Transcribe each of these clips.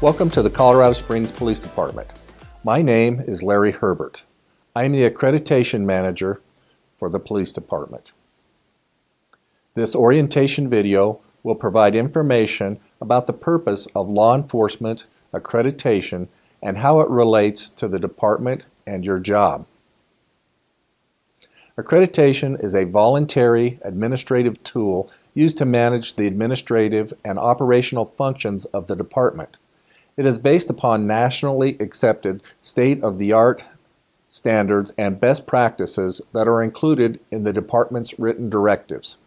Welcome to the Colorado Springs Police Department. My name is Larry Herbert. I am the Accreditation Manager for the Police Department. This orientation video will provide information about the purpose of law enforcement accreditation and how it relates to the department and your job. Accreditation is a voluntary administrative tool used to manage the administrative and operational functions of the department. It is based upon nationally accepted state-of-the-art standards and best practices that are included in the department's written directives,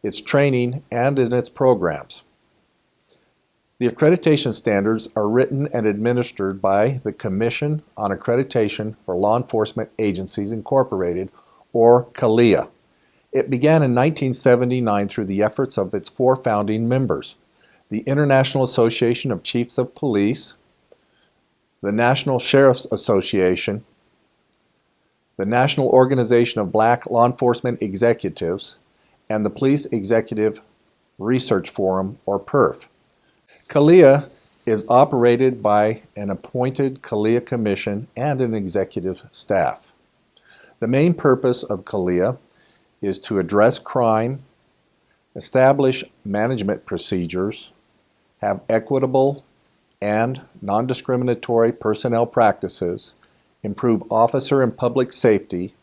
its training, and in its programs. The accreditation standards are written and administered by the Commission on Accreditation for Law Enforcement Agencies Incorporated, or CALEA. It began in 1979 through the efforts of its four founding members: the International Association of Chiefs of Police, the National Sheriff's Association, the National Organization of Black Law Enforcement Executives, and the Police Executive Research Forum, or PERF. CALEA is operated by an appointed CALEA Commission and an executive staff. The main purpose of CALEA is to address crime, establish management procedures, have equitable and non-discriminatory personnel practices, improve officer and public safety,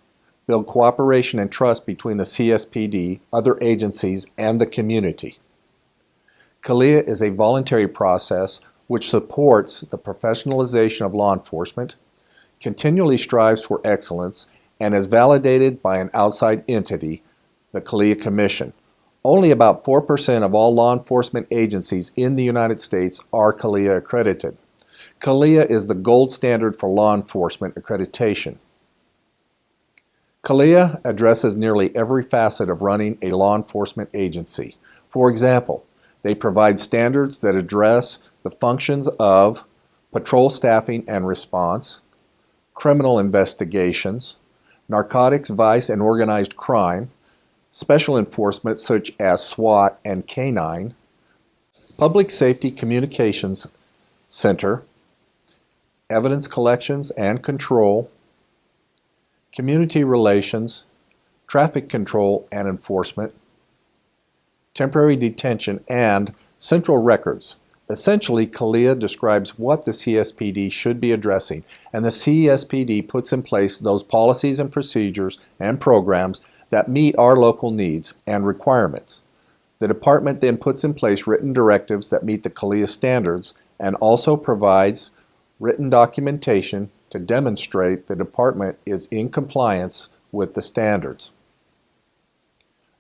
build cooperation and trust between the CSPD, other agencies, and the community. CALEA is a voluntary process which supports the professionalization of law enforcement, continually strives for excellence, and is validated by an outside entity, the CALEA Commission. Only about 4% of all law enforcement agencies in the United States are CALEA accredited. CALEA is the gold standard for law enforcement accreditation. CALEA addresses nearly every facet of running a law enforcement agency. For example, they provide standards that address the functions of patrol staffing and response, criminal investigations, narcotics, vice, and organized crime, special enforcement such as SWAT and K-9, public safety communications center, evidence collections and control, community relations, traffic control and enforcement, temporary detention, and central records. Essentially, CALEA describes what the CSPD should be addressing, and the CSPD puts in place those policies and procedures and programs that meet our local needs and requirements. The department then puts in place written directives that meet the CALEA standards and also provides written documentation to demonstrate the department is in compliance with the standards.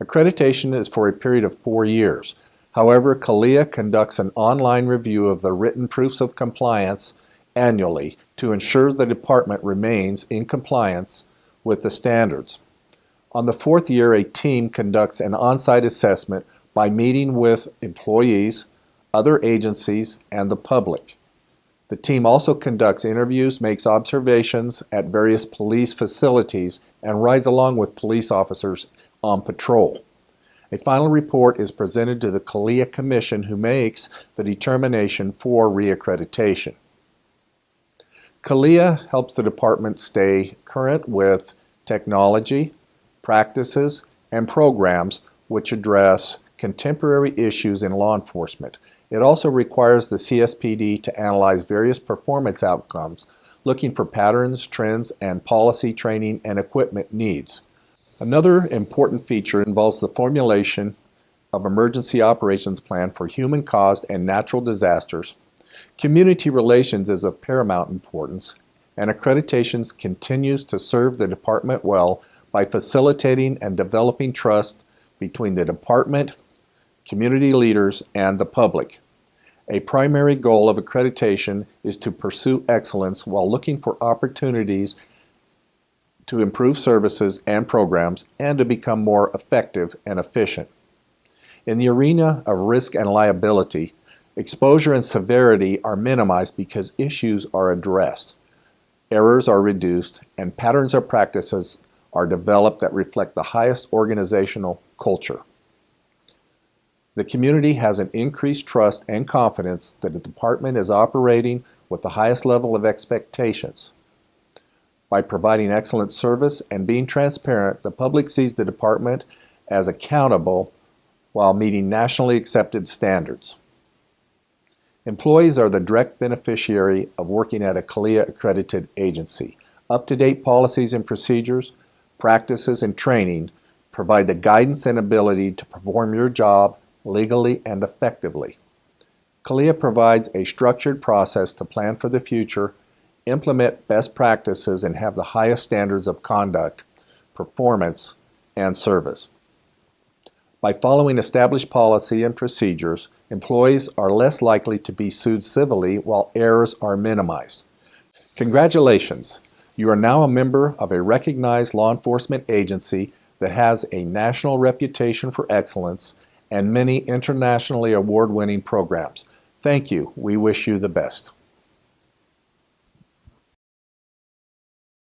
Accreditation is for a period of 4 years. However, CALEA conducts an online review of the written proofs of compliance annually to ensure the department remains in compliance with the standards. On the 4th year, a team conducts an on-site assessment by meeting with employees, other agencies, and the public. The team also conducts interviews, makes observations at various police facilities, and rides along with police officers on patrol. A final report is presented to the CALEA Commission, who makes the determination for reaccreditation. CALEA helps the department stay current with technology, practices, and programs which address contemporary issues in law enforcement. It also requires the CSPD to analyze various performance outcomes, looking for patterns, trends, and policy, training, and equipment needs. Another important feature involves the formulation of emergency operations plan for human-caused and natural disasters. Community relations is of paramount importance, and accreditation continues to serve the department well by facilitating and developing trust between the department, community leaders, and the public. A primary goal of accreditation is to pursue excellence while looking for opportunities to improve services and programs and to become more effective and efficient. In the arena of risk and liability, exposure and severity are minimized because issues are addressed, errors are reduced, and patterns or practices are developed that reflect the highest organizational culture. The community has an increased trust and confidence that the department is operating with the highest level of expectations. By providing excellent service and being transparent, the public sees the department as accountable while meeting nationally accepted standards. Employees are the direct beneficiary of working at a CALEA accredited agency. Up-to-date policies and procedures, practices, and training provide the guidance and ability to perform your job legally and effectively. CALEA provides a structured process to plan for the future, implement best practices, and have the highest standards of conduct, performance, and service. By following established policy and procedures, employees are less likely to be sued civilly while errors are minimized. Congratulations! You are now a member of a recognized law enforcement agency that has a national reputation for excellence and many internationally award-winning programs. Thank you. We wish you the best.